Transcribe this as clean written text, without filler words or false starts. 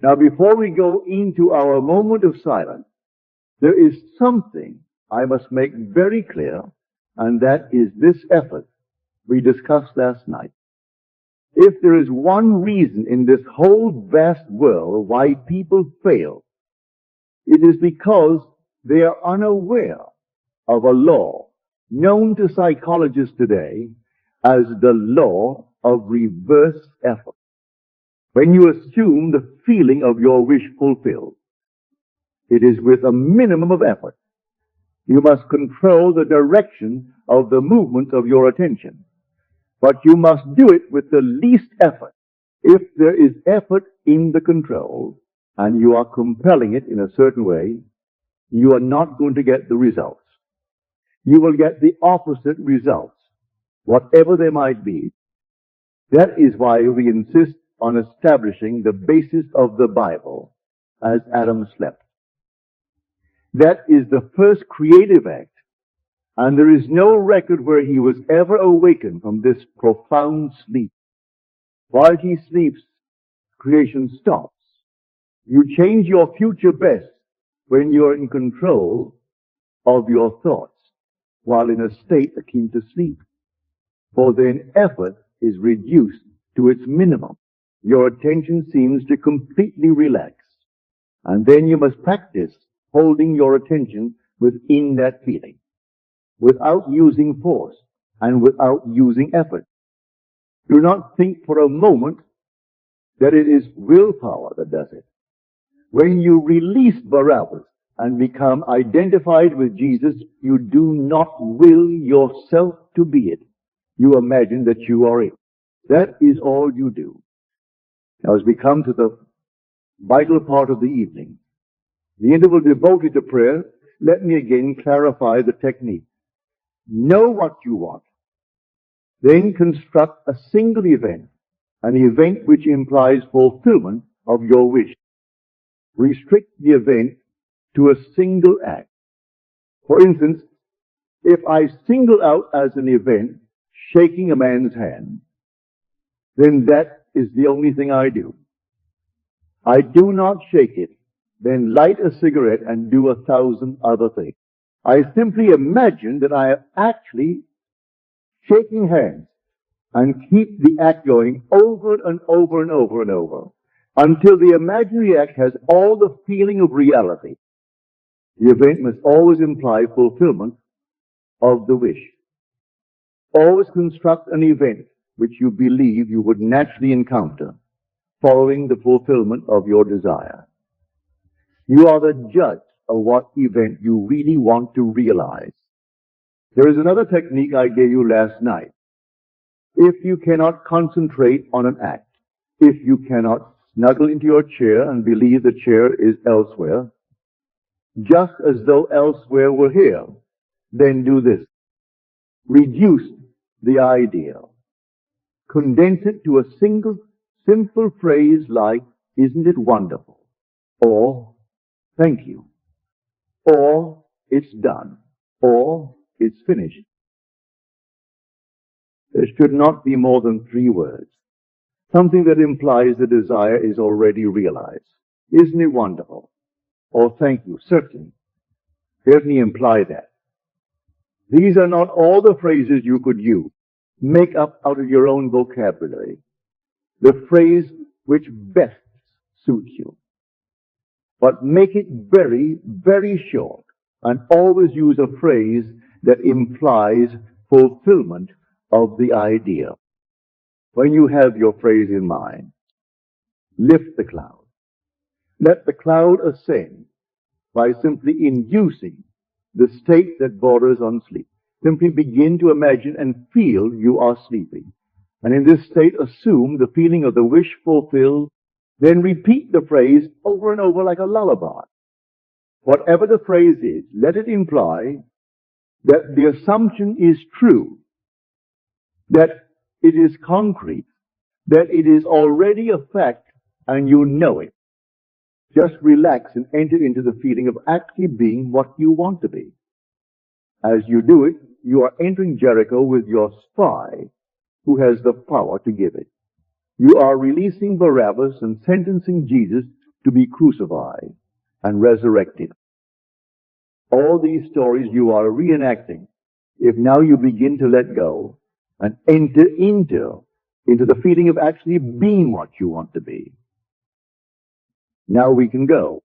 Now, before we go into our moment of silence, there is something I must make very clear, and that is this effort we discussed last night. If there is one reason in this whole vast world why people fail, it is because they are unaware of a law known to psychologists today as the law of reverse effort. When you assume the feeling of your wish fulfilled, it is with a minimum of effort. You must control the direction of the movement of your attention. But you must do it with the least effort. If there is effort in the control, and you are compelling it in a certain way, you are not going to get the results. You will get the opposite results, whatever they might be. That is why we insist on establishing the basis of the Bible as Adam slept. That is the first creative act, and there is no record where he was ever awakened from this profound sleep. While he sleeps, creation stops. You change your future best when you are in control of your thoughts, while in a state akin to sleep. For then effort is reduced to its minimum. Your attention seems to completely relax. And then you must practice holding your attention within that feeling, without using force and without using effort. Do not think for a moment that it is willpower that does it. When you release Barabbas and become identified with Jesus, you do not will yourself to be it. You imagine that you are it. That is all you do. Now, as we come to the vital part of the evening, the interval devoted to prayer, let me again clarify the technique. Know what you want. Then construct a single event, an event which implies fulfillment of your wish. Restrict the event to a single act. For instance, if I single out as an event shaking a man's hand, then that is the only thing I do. I do not shake it, then light a cigarette and do 1,000 other things. I simply imagine that I am actually shaking hands and keep the act going over and over and over and over until the imaginary act has all the feeling of reality. The event must always imply fulfillment of the wish. Always construct an event which you believe you would naturally encounter following the fulfillment of your desire. You are the judge of what event you really want to realize. There is another technique I gave you last night. If you cannot concentrate on an act, if you cannot snuggle into your chair and believe the chair is elsewhere, just as though elsewhere were here, then do this. Reduce the idea. Condense it to a single, simple phrase like, "Isn't it wonderful?" Or, "Thank you." Or, "It's done." Or, "It's finished." There should not be more than 3 words. Something that implies the desire is already realized. "Isn't it wonderful?" Or, "Thank you." Certainly imply that. These are not all the phrases you could use. Make up out of your own vocabulary the phrase which best suits you. But make it very, very short, and always use a phrase that implies fulfillment of the idea. When you have your phrase in mind, lift the cloud. Let the cloud ascend by simply inducing the state that borders on sleep. Simply begin to imagine and feel you are sleeping. And in this state, assume the feeling of the wish fulfilled. Then repeat the phrase over and over like a lullaby. Whatever the phrase is, let it imply that the assumption is true, that it is concrete, that it is already a fact, and you know it. Just relax and enter into the feeling of actually being what you want to be. As you do it, you are entering Jericho with your spy, who has the power to give it. You are releasing Barabbas and sentencing Jesus to be crucified and resurrected. All these stories you are reenacting. If now you begin to let go and enter into the feeling of actually being what you want to be, now we can go.